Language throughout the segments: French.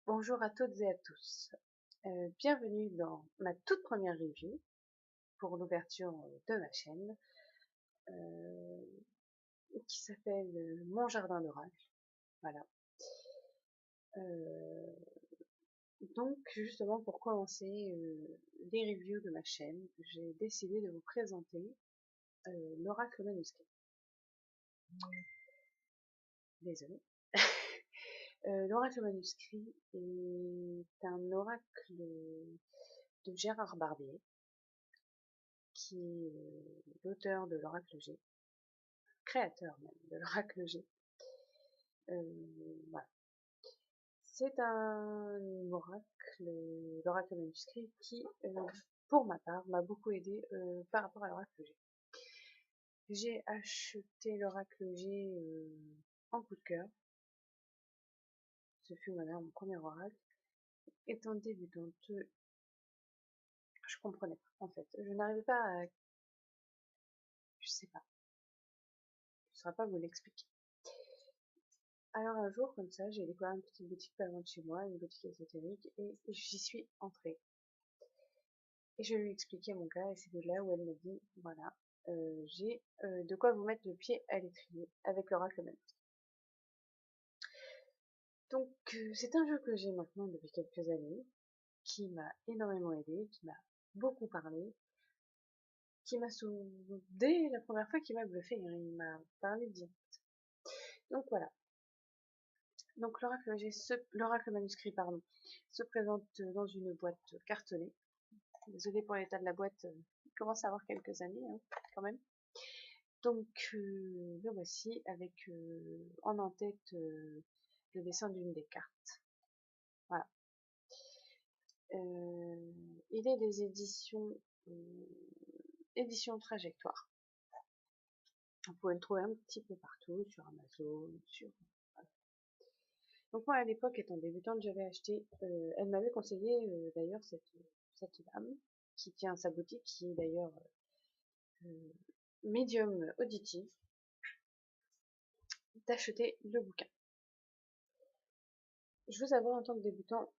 Bonjour à toutes et à tous. Bienvenue dans ma toute première review pour l'ouverture de ma chaîne euh, qui s'appelle Mon jardin d'oracle. Voilà. Euh, donc justement pour commencer les reviews de ma chaîne, j'ai décidé de vous présenter l'oracle manuscrit. Désolée. L'oracle manuscrit est un oracle de Gérard Barbier, qui est l'auteur de l'oracle G, créateur même de l'oracle G. Voilà. C'est un oracle, l'oracle manuscrit, qui, pour ma part, m'a beaucoup aidé par rapport à l'oracle G. J'ai acheté l'oracle G en coup de cœur. Ce fut mon premier oracle. Étant débutante, je comprenais pas, en fait. Je n'arrivais pas à... Je sais pas. Je ne saurais pas vous l'expliquer. Alors un jour, comme ça, j'ai découvert une petite boutique pas loin de chez moi, une boutique ésotérique, et j'y suis entrée. Et je lui ai expliqué mon cas, et c'est de là où elle m'a dit, voilà, j'ai de quoi vous mettre le pied à l'étrier avec l'oracle manuscrit. Donc c'est un jeu que j'ai maintenant depuis quelques années, qui m'a énormément aidé, qui m'a beaucoup parlé, qui m'a dès la première fois, qui m'a bluffé, hein, il m'a parlé direct. Donc voilà. Donc l'oracle manuscrit, pardon, se présente dans une boîte cartonnée. Désolée pour l'état de la boîte, il commence à avoir quelques années, hein, quand même. Donc le voici avec en tête le dessin d'une des cartes. Voilà. Il est des éditions Trajectoire. Vous pouvez le trouver un petit peu partout, sur Amazon, sur... Voilà. Donc moi à l'époque, étant débutante, j'avais acheté, elle m'avait conseillé d'ailleurs cette dame qui tient sa boutique, qui est d'ailleurs médium auditif, d'acheter le bouquin. Je vous avoue, en tant que débutant,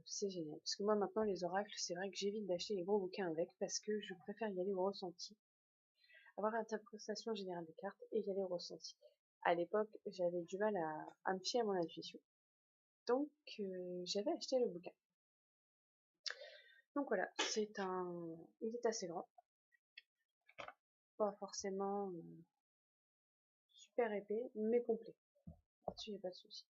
c'est génial. Parce que moi, maintenant, les oracles, c'est vrai que j'évite d'acheter les gros bouquins avec, parce que je préfère y aller au ressenti. Avoir l'interprétation générale des cartes et y aller au ressenti. À l'époque, j'avais du mal à me fier à mon intuition. Donc, j'avais acheté le bouquin. Donc voilà, il est assez grand. Pas forcément super épais, mais complet. Là-dessus, il n'y a pas de souci.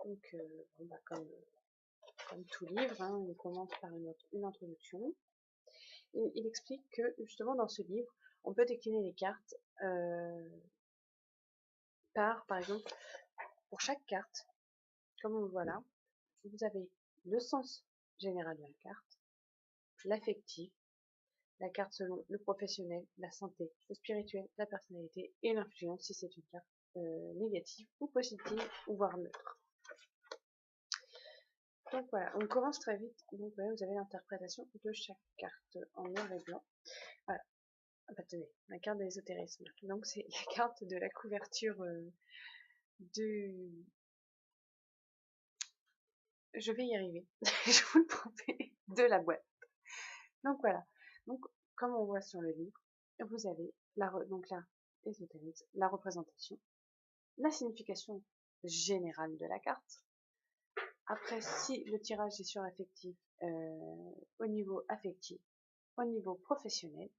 Donc, bon, bah, comme tout livre, hein, il commence par une introduction. Et il explique que justement dans ce livre, on peut décliner les cartes par exemple, pour chaque carte, comme on le voit là, vous avez le sens général de la carte, l'affectif, la carte selon le professionnel, la santé, le spirituel, la personnalité et l'influence si c'est une carte négative ou positive ou voire neutre. Donc voilà, on commence très vite. Donc voilà, vous avez l'interprétation de chaque carte en noir et blanc. Voilà. Ah bah tenez, la carte de l'ésotérisme. Donc c'est la carte de la couverture de... Je vais y arriver. Je vous le promets. De la boîte. Donc voilà. Donc comme on voit sur le livre, vous avez donc là, ésotérisme, la représentation, la signification générale de la carte. Après, si le tirage est sur affectif, au niveau affectif, au niveau professionnel,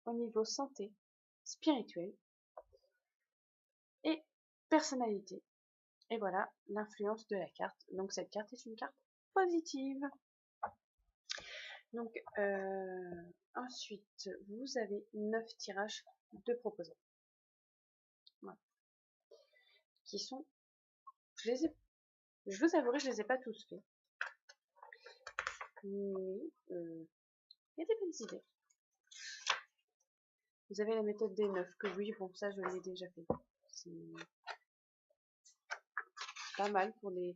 au niveau santé, spirituel et personnalité. Et voilà l'influence de la carte. Donc cette carte est une carte positive. Donc ensuite, vous avez 9 tirages de proposants. Voilà. Qui sont... Je vous avouerai, je les ai pas tous faits. Mais il y a des bonnes idées. Vous avez la méthode des 9, que oui, bon, ça je l'ai déjà fait. C'est pas mal pour de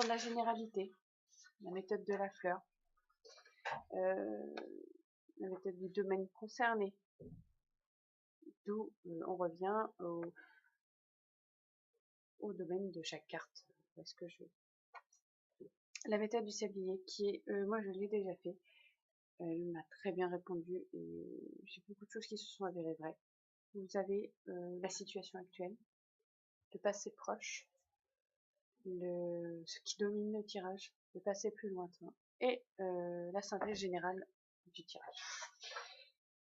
la généralité. La méthode de la fleur. La méthode du domaine concerné. D'où on revient au domaine de chaque carte Où est-ce que je vais? La méthode du sablier, qui est, moi je l'ai déjà fait. Elle m'a très bien répondu et j'ai beaucoup de choses qui se sont avérées vraies. Vous avez la situation actuelle, le passé proche, ce qui domine le tirage, le passé plus lointain, et la synthèse générale du tirage.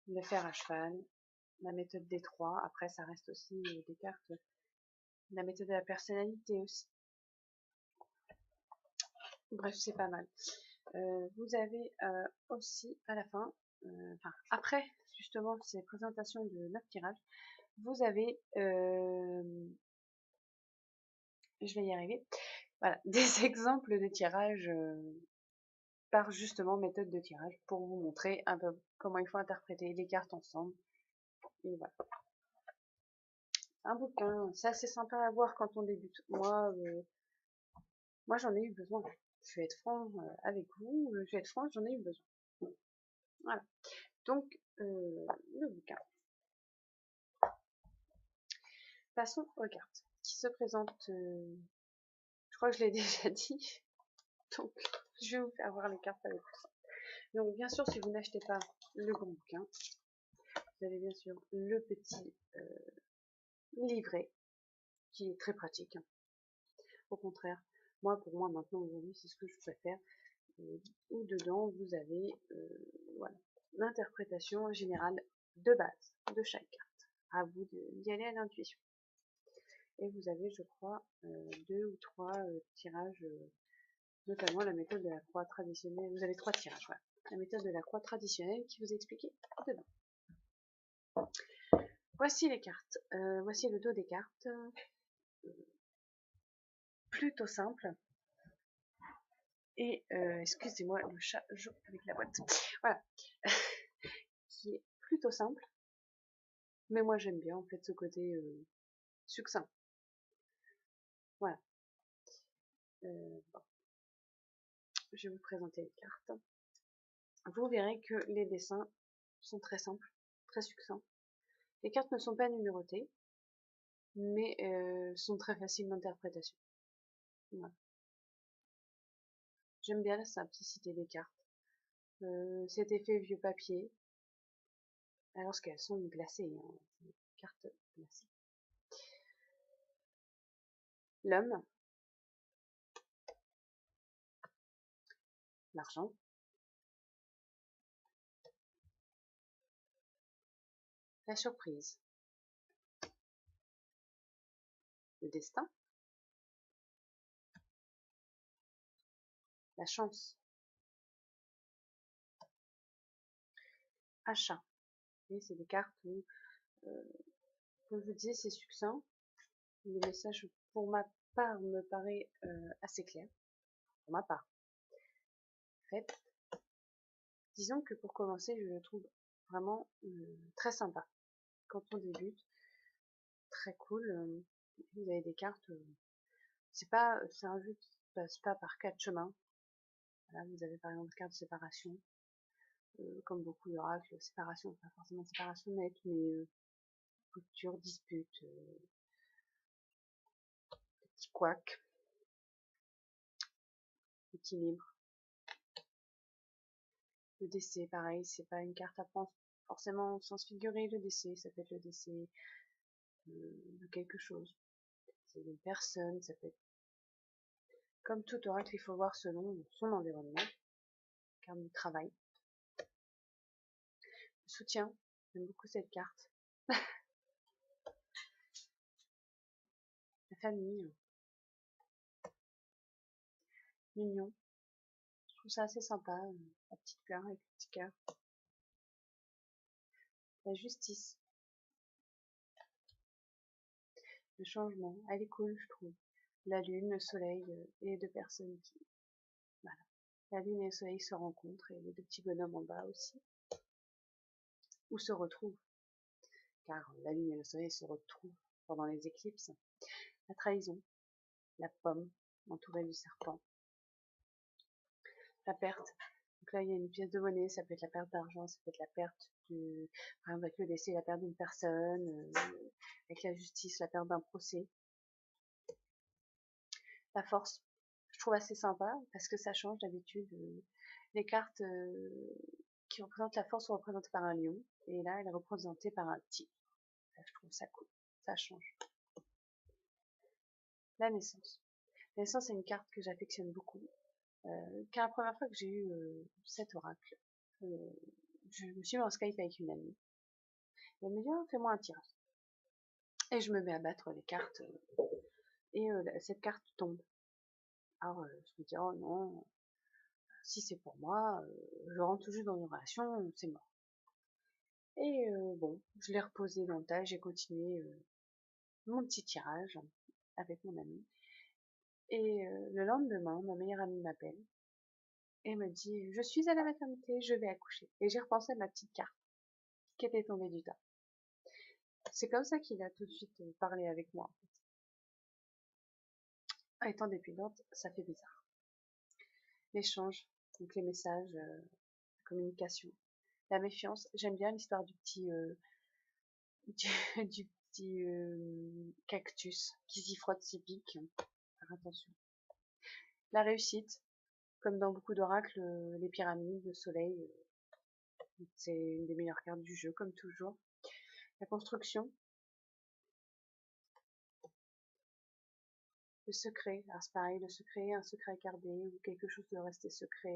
Le fer à cheval, la méthode des trois, après ça reste aussi des cartes, la méthode de la personnalité aussi. Bref, c'est pas mal. Vous avez aussi à la fin, enfin après justement ces présentations de 9 tirages, vous avez, je vais y arriver, voilà, des exemples de tirages par justement méthode de tirage pour vous montrer un peu comment il faut interpréter les cartes ensemble. Et voilà. Un bouquin, c'est assez sympa à voir quand on débute. Moi j'en ai eu besoin. Je vais être franc avec vous, je vais être franc, j'en ai eu besoin. Voilà. Donc, le bouquin. Passons aux cartes qui se présentent. Je crois que je l'ai déjà dit. Donc, je vais vous faire voir les cartes avec vous. Donc, bien sûr, si vous n'achetez pas le grand bouquin, vous avez bien sûr le petit livret qui est très pratique. Au contraire, pour moi maintenant aujourd'hui, c'est ce que je préfère. Où dedans, vous avez voilà, l'interprétation générale de base de chaque carte. À vous d'y aller à l'intuition. Et vous avez, je crois, 2 ou 3 tirages, notamment la méthode de la croix traditionnelle. Vous avez 3 tirages, voilà. La méthode de la croix traditionnelle qui vous est expliquée dedans. Voici les cartes. Voici le dos des cartes. Plutôt simple. Et, excusez-moi, le chat joue avec la boîte. Voilà. Qui est plutôt simple. Mais moi j'aime bien en fait ce côté succinct. Voilà. Bon. Je vais vous présenter les cartes. Vous verrez que les dessins sont très simples, très succincts. Les cartes ne sont pas numérotées, mais sont très faciles d'interprétation. Voilà. J'aime bien la simplicité des cartes. Cet effet vieux papier, alors qu'elles sont glacées, hein, des cartes glacées. L'homme, l'argent, la surprise, le destin, la chance, achat. Et c'est des cartes où, comme je vous disais, c'est succinct. Le message, pour ma part, me paraît assez clair. Pour ma part. En fait, disons que pour commencer, je le trouve vraiment très sympa. Quand on débute, très cool. Vous avez des cartes. C'est un jeu qui passe pas par 4 chemins. Voilà, vous avez par exemple carte de séparation, comme beaucoup d'oracles, séparation, pas forcément séparation nette, mais rupture, dispute, petit couac, équilibre. Le décès, pareil, c'est pas une carte à prendre forcément au sens figuré, le décès, ça peut être le décès de quelque chose. C'est une personne, ça peut être comme tout oracle, il faut voir selon son environnement, carte du travail. Le soutien, j'aime beaucoup cette carte. La famille, l'union, je trouve ça assez sympa, la petite fleur avec le petit cœur. La justice, le changement, elle est cool, je trouve. La lune, le soleil et les deux personnes qui... Voilà. La lune et le soleil se rencontrent et les deux petits bonhommes en bas aussi. Ou se retrouvent. Car la lune et le soleil se retrouvent pendant les éclipses. La trahison, la pomme entourée du serpent. La perte. Donc là, il y a une pièce de monnaie, ça peut être la perte d'argent, ça peut être la perte du... Par exemple, avec le décès, la perte d'une personne, avec la justice, la perte d'un procès. la force. Je trouve assez sympa parce que ça change d'habitude. Les cartes qui représentent la force sont représentées par un lion et là elle est représentée par un tigre. Je trouve ça cool, ça change. La naissance. La naissance c'est une carte que j'affectionne beaucoup. Car la première fois que j'ai eu cet oracle, je me suis mis en Skype avec une amie. Elle me dit oh, fais-moi un tirage. Et je me mets à battre les cartes et cette carte tombe. Alors je me dis oh non, si c'est pour moi, je rentre tout juste dans une relation, c'est mort. Et bon, je l'ai reposé dans le tas, j'ai continué mon petit tirage avec mon ami. Et le lendemain, ma meilleure amie m'appelle et me dit je suis à la maternité, je vais accoucher. Et j'ai repensé à ma petite carte qui était tombée du tas. C'est comme ça qu'il a tout de suite parlé avec moi. Étant dépendante, ça fait bizarre. L'échange, donc les messages, la communication. La méfiance, j'aime bien l'histoire du petit du petit cactus qui s'y frotte ses pics. Faire attention. La réussite, comme dans beaucoup d'oracles, les pyramides, le soleil, c'est une des meilleures cartes du jeu, comme toujours. La construction, le secret, alors c'est pareil, le secret, un secret gardé, ou quelque chose de rester secret.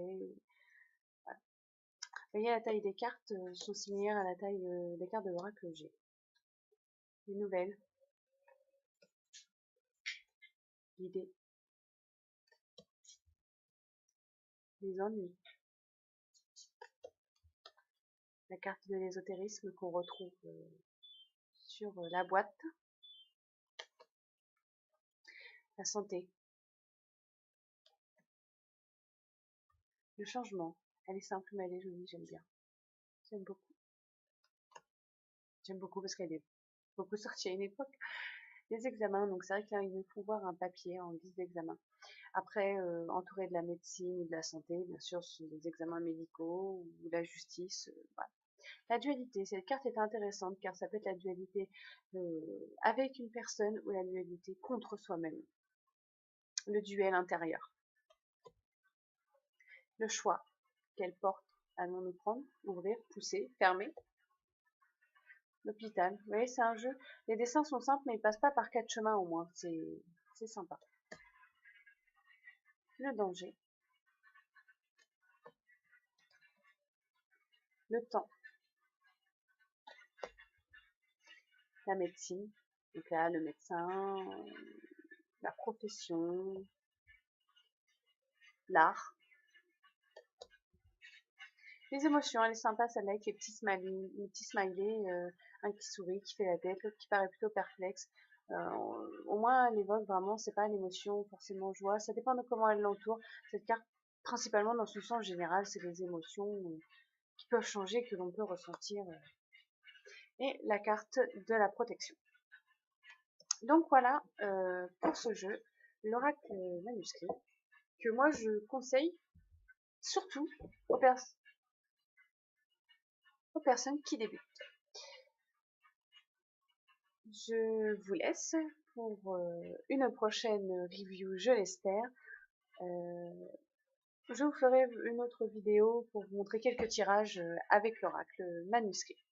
Voilà. Vous voyez, la taille des cartes sont similaires à la taille des cartes de l'oracle que j'ai. Les nouvelles, l'idée, les ennuis, la carte de l'ésotérisme qu'on retrouve sur la boîte, la santé, le changement. Elle est simple mais elle est jolie, j'aime bien. J'aime beaucoup. J'aime beaucoup parce qu'elle est beaucoup sortie à une époque. Les examens, donc c'est vrai qu'il nous faut voir un papier en guise d'examen. Après, entouré de la médecine ou de la santé, bien sûr, ce sont des examens médicaux ou la justice. Voilà. La dualité, cette carte est intéressante car ça peut être la dualité avec une personne ou la dualité contre soi-même. Le duel intérieur. Le choix. Quelle porte allons-nous prendre? Ouvrir, pousser, fermer? L'hôpital. Vous voyez, c'est un jeu. Les dessins sont simples, mais ils passent pas par 4 chemins au moins. C'est sympa. Le danger. Le temps. La médecine. Donc là, le médecin, la profession, l'art. Les émotions, elle est sympa celle-là avec les petits smileys, un qui sourit, qui fait la tête, l'autre qui paraît plutôt perplexe. Au moins, elle évoque vraiment, c'est pas l'émotion forcément joie, ça dépend de comment elle l'entoure. Cette carte, principalement dans son sens général, c'est les émotions qui peuvent changer, que l'on peut ressentir. Et la carte de la protection. Donc voilà pour ce jeu, l'oracle manuscrit, que moi je conseille surtout aux personnes qui débutent. Je vous laisse pour une prochaine review, je l'espère. Je vous ferai une autre vidéo pour vous montrer quelques tirages avec l'oracle manuscrit.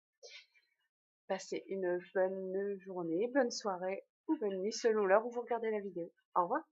Passez une bonne journée, bonne soirée ou bonne nuit selon l'heure où vous regardez la vidéo. Au revoir.